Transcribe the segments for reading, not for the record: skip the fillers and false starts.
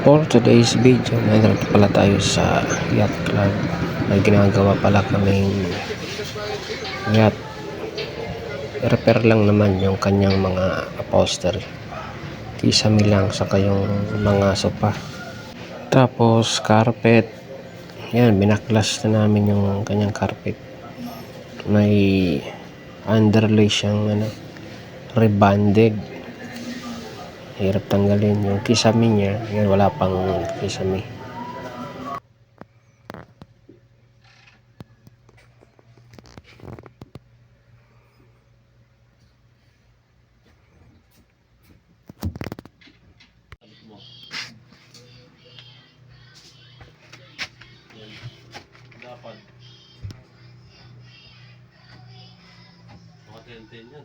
For today's video, nandito pala tayo sa yacht club. May ginagawa pala kaming yacht. Repair lang naman yung kanyang mga upholstery. Kisame lang sa kayong mga sofa. Tapos carpet. Yan, binaklas na namin yung kanyang carpet. May underlay siyang rebanded. Hirap tanggalin yung kisame niya. Yan, wala pang kisame. Dapat makatenten yan.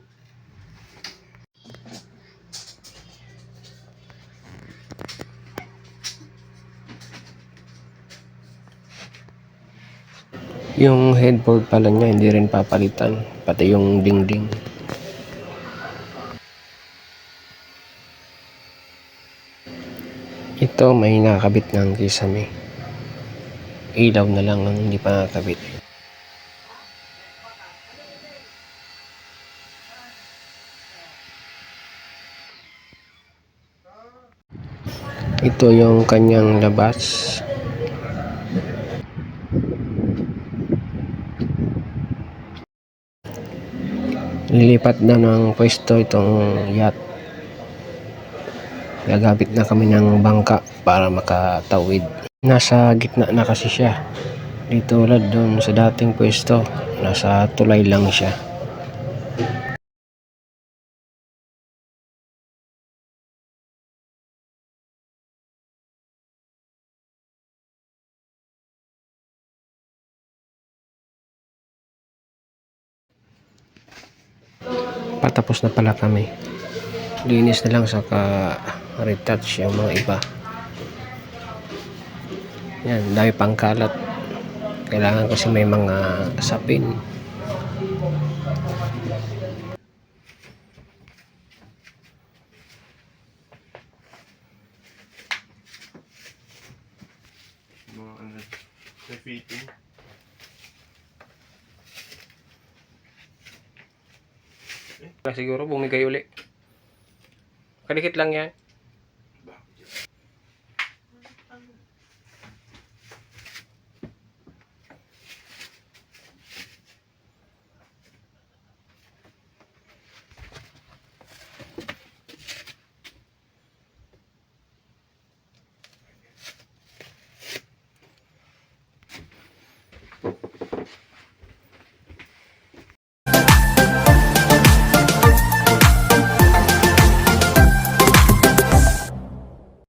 Yung headboard pala niya hindi rin papalitan, pati yung dingding. Ito may nakakabit ng kisame. Ilaw na lang ang hindi pa nakakabit. Ito yung kanyang labas. Lilipat na ng pwesto itong yacht. Gagabit na kami ng bangka para makatawid. Nasa gitna na kasi siya. Di tulad doon sa dating pwesto, nasa tulay lang siya. Patapos na pala kami. Linis na lang sa retouch yung mga iba. Yan, dami pang kalat. Kailangan kasi may mga sapin. Mga refitting. Siguro bumigay uli. Kadikit lang yan.